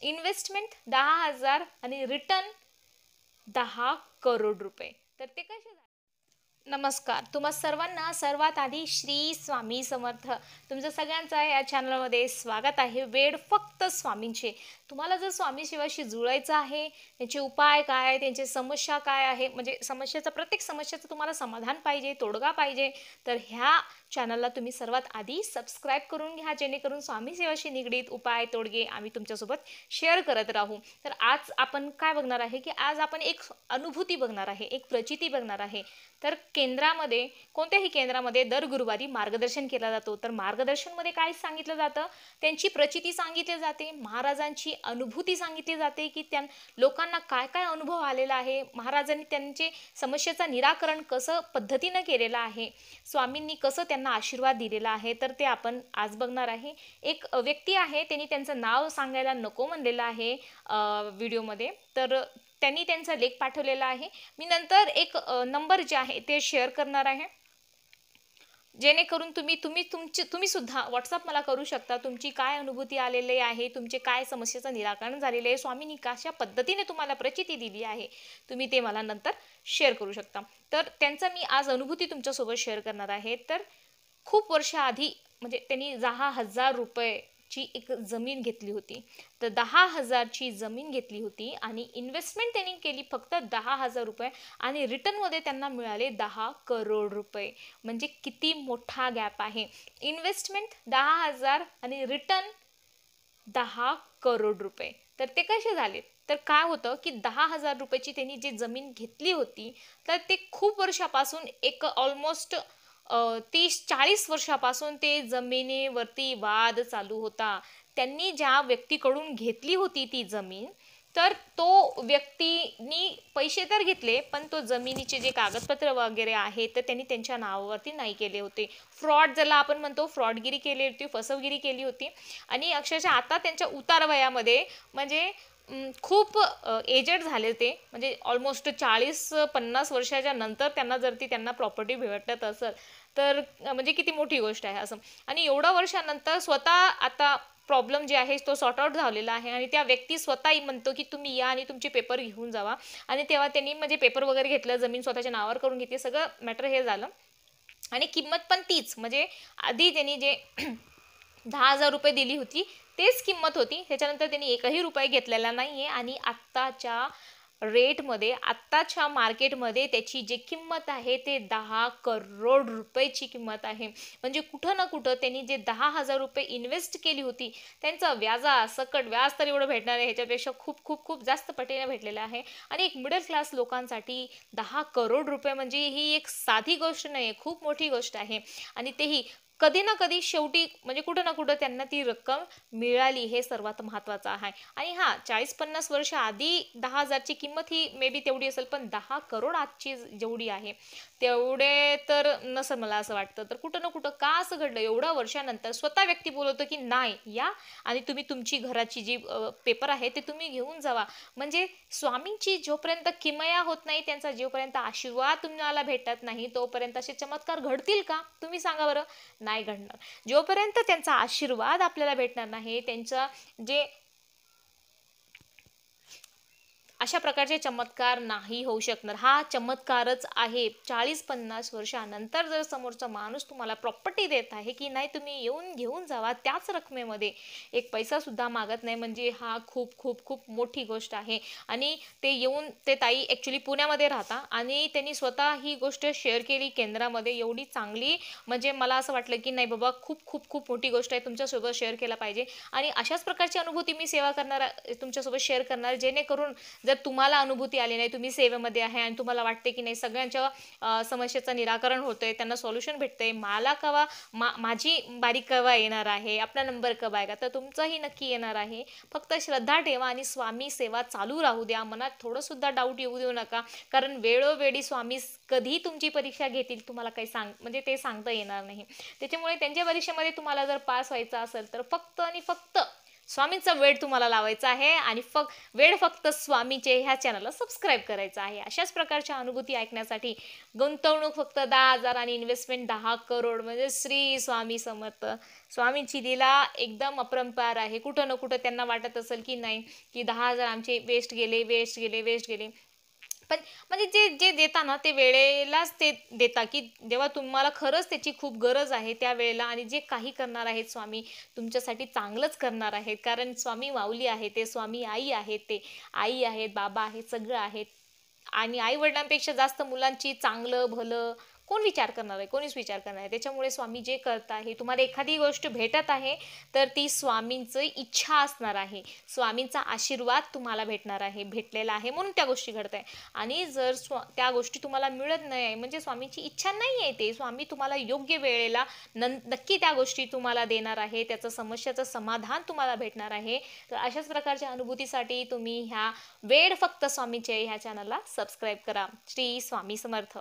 Investment 10,000 आणि return 10 crore रुपये. तर ते कसे झाले? नमस्कार. तुम्हा सर्वांना सर्वात आधी श्री स्वामी समर्थ. तुमचं सगळ्यांचं या चॅनलमध्ये स्वागत आहे. वेळ फक्त स्वामींचे. तुम्हाला जर स्वामी सेवाशी जुळायचं आहे, त्यांचे उपाय काय, त्यांची समस्या काय आहे, म्हणजे प्रत्येक समस्येचं तुम्हाला समाधान पाहिजे, तोडगा पाहिजे, तर ह्या चॅनलला तुम्ही सर्वात आधी सबस्क्राईब करून घ्या, जेणेकरून स्वामी सेवाशी निगडीत उपाय, तोडगे आम्ही तुमच्यासोबत शेअर करत राहू. तर आज आपण काय बघणार आहे, की आज आपण एक अनुभूती बघणार आहे, एक प्रचिती बघणार आहे. तर केंद्रामध्ये, कोणत्याही केंद्रामध्ये दर गुरुवारी मार्गदर्शन केलं जातो. तर मार्गदर्शनमध्ये काय सांगितलं जातं, त्यांची प्रचिती सांगितली जाते, महाराजांची अनुभूती सांगितली जाते, की त्या लोकांना काय काय अनुभव आलेला आहे, महाराजांनी त्यांचे समस्येचं निराकरण कसं पद्धतीनं केलेलं आहे, स्वामींनी कसं त्यांना आशीर्वाद दिलेला आहे. तर ते आपण आज बघणार आहे. एक व्यक्ती आहे, त्यांनी त्यांचं नाव सांगायला नको म्हणलेलं आहे व्हिडिओमध्ये. तर त्यांनी त्यांचा लेख पाठवलेला आहे. मी नंतर एक नंबर जे आहे ते शेअर करणार आहे, जेणेकरून तुम्ही सुद्धा व्हॉट्सअप मला करू शकता. तुमची काय अनुभूती आलेली आहे, तुमचे काय समस्येचं निराकरण झालेलं आहे, स्वामींनी कशा पद्धतीने तुम्हाला प्रचिती दिली आहे, तुम्ही ते मला नंतर शेअर करू शकता. तर त्यांचं मी आज अनुभूती तुमच्यासोबत शेअर करणार आहे. तर खूप वर्षाआधी, म्हणजे त्यांनी 10,000 रुपयाची एक जमीन घेतली होती. तर 10,000ची जमीन घेतली होती आणि इन्व्हेस्टमेंट त्यांनी केली फक्त 10,000 रुपये आणि रिटर्नमध्ये त्यांना मिळाले 10 करोड रुपये. म्हणजे किती मोठा गॅप आहे. इन्व्हेस्टमेंट 10,000 आणि रिटर्न 10 करोड रुपये. तर ते कसे झाले? तर काय होतं, की 10,000 रुपयाची त्यांनी जी जमीन घेतली होती, तर ते खूप वर्षापासून, एक ऑलमोस्ट 30-40 वर्षापासून ते जमिनीवरती वाद चालू होता. त्यांनी ज्या व्यक्तीकडून घेतली होती ती जमीन, तर तो व्यक्तीनी पैसे तर घेतले, पण तो जमिनीचे जे कागदपत्र वगैरे आहे तर त्यांनी त्यांच्या नावावरती नाही केले होते. फ्रॉड ज्याला आपण म्हणतो, फ्रॉडगिरी केली होती, फसवगिरी केली होती. आणि अक्षरशः आता त्यांच्या उतारवयामध्ये, म्हणजे खूप एजेड झाले ते, म्हणजे ऑलमोस्ट 40-50 वर्षाच्या नंतर त्यांना प्रॉपर्टी भेटत असेल, तर म्हणजे किती मोठी गोष्ट आहे असं. आणि एवढ्या वर्षानंतर स्वतः आता प्रॉब्लेम जे आहे तो सॉर्ट आउट झालेला आहे आणि त्या व्यक्ती स्वतःही म्हणतो, की तुम्ही या आणि तुमचे पेपर घेऊन जावा. आणि तेव्हा त्यांनी म्हणजे पेपर वगैरे घेतलं, जमीन स्वतःच्या नावावर करून घेतली, सगळं मॅटर हे झालं. आणि किंमत पण तीच, म्हणजे आधी त्यांनी जे 10,000 रुपये दिली होती तेच किंमत होती. त्याच्यानंतर त्यांनी एकही रुपये घेतलेला नाहीये. आणि आत्ताच्या रेटमध्ये, आत्ताच्या मार्केटमध्ये त्याची जी किंमत आहे ते 10 करोड रुपयाची किंमत आहे. म्हणजे कुठं ना कुठं त्यांनी जे 10,000 रुपये इन्व्हेस्ट केली होती, त्यांचं सकट व्याज तर एवढं भेटणार आहे, ह्याच्यापेक्षा खूप खूप खूप जास्त पटीने भेटलेलं आहे. आणि एक मिडल क्लास लोकांसाठी 10 करोड रुपये म्हणजे ही एक साधी गोष्ट नाही आहे, खूप मोठी गोष्ट आहे. आणि तेही कधी ना कधी शेवटी, म्हणजे कुठं ना कुठं त्यांना ती रक्कम मिळाली, हे सर्वात महत्त्वाचं आहे. आणि हां, 40-50 वर्ष आधी 10,000ची किंमत ही मे बी तेवढी असेल, पण 10 करोड आजची जेवढी आहे तेवढे तर नसेल मला असं वाटतं. तर कुठं ना कुठं का असं घडलं, एवढ्या वर्षानंतर स्वतः व्यक्ती बोलवतो, की नाही या आणि तुम्ही तुमची घराची जी पेपर आहे ते तुम्ही घेऊन जावा. म्हणजे स्वामींची जोपर्यंत किमया होत नाही, त्यांचा जोपर्यंत आशीर्वाद तुम्हाला भेटत नाही, तोपर्यंत असे चमत्कार घडतील का? तुम्ही सांगा बरं. नाही घडणार. जोपर्यंत त्यांचा आशीर्वाद आपल्याला भेटणार नाही, त्यांचा जे अशा प्रकारचे चमत्कार नाही होऊ शकणार. हा चमत्कारच आहे. 40-50 वर्षानंतर जर समोरचा माणूस तुम्हाला प्रॉपर्टी देत आहे, की नाही तुम्ही येऊन घेऊन जावा त्याच रकमेमध्ये, एक पैसा सुद्धा मागत नाही, म्हणजे हा खूप खूप खूप मोठी गोष्ट आहे. आणि ते ताई ॲक्च्युली पुण्यामध्ये राहता आणि त्यांनी स्वतः ही गोष्ट शेअर केली केंद्रामध्ये, एवढी चांगली, म्हणजे मला असं वाटलं, की नाही बाबा, खूप खूप खूप मोठी गोष्ट आहे, तुमच्यासोबत शेअर केला पाहिजे. आणि अशाच प्रकारची अनुभूती मी सेवा करणार, तुमच्यासोबत शेअर करणार, जेणेकरून जर तुम्हाला अनुभूती आली नाही, तुम्ही सेवेमध्ये आहे आणि तुम्हाला वाटते, की नाही सगळ्यांच्या समस्येचं निराकरण होतंय, त्यांना सॉल्युशन भेटतंय, मला कवा माझी बारी कवा येणार आहे, आपला नंबर कवा आहे का, तर तुमचंही नक्की येणार आहे. फक्त श्रद्धा ठेवा आणि स्वामी सेवा चालू राहू द्या. मनात थोडंसुद्धा डाऊट येऊ देऊ नका, कारण वेळोवेळी स्वामी कधी तुमची परीक्षा घेतील तुम्हाला काही म्हणजे ते सांगता येणार नाही. त्याच्यामुळे त्यांच्या परीक्षेमध्ये तुम्हाला जर पास व्हायचं असेल, तर फक्त आणि फक्त स्वामींचा वेळ तुम्हाला लावायचा आहे आणि वेळ फक्त स्वामीचे ह्या चॅनलला सबस्क्राईब करायचं आहे. अशाच प्रकारच्या अनुभूती ऐकण्यासाठी गुंतवणूक फक्त 10,000 आणि इन्व्हेस्टमेंट 10 करोड म्हणजे श्री स्वामी समर्थ. स्वामींची लीला एकदम अपरंपार आहे. कुठं ना कुठं त्यांना वाटत असेल की नाही की 10,000 आमचे वेस्ट गेले. पण म्हणजे जे जे देता ना ते वेळेलाच ते देता, की जेव्हा तुम्हाला खरंच त्याची खूप गरज आहे त्या वेळेला. आणि जे काही करणार आहेत स्वामी तुमच्यासाठी चांगलंच करणार आहेत, कारण स्वामी माऊली आहे, ते स्वामी आई आहेत, ते आई आहेत, बाबा आहेत, सगळं आहेत. आणि आई वडिलांपेक्षा जास्त मुलांची चांगलं भलं कोण विचार करणार आहे? कोणीच विचार करणार आहे. त्याच्यामुळे स्वामी जे करत आहे, तुम्हाला एखादी गोष्ट भेटत आहे तर ती स्वामींची इच्छा असणार आहे, स्वामींचा आशीर्वाद तुम्हाला भेटणार आहे, भेटलेला आहे म्हणून त्या गोष्टी घडत आहे. आणि जर त्या गोष्टी तुम्हाला मिळत नाही आहे म्हणजे स्वामींची इच्छा नाही आहे, ते स्वामी तुम्हाला योग्य वेळेला नक्की त्या गोष्टी तुम्हाला देणार आहे, त्याचं समस्याचं समाधान तुम्हाला भेटणार आहे. तर अशाच प्रकारच्या अनुभूतीसाठी तुम्ही ह्या वेळ फक्त स्वामीचे ह्या चॅनलला सबस्क्राईब करा. श्री स्वामी समर्थ.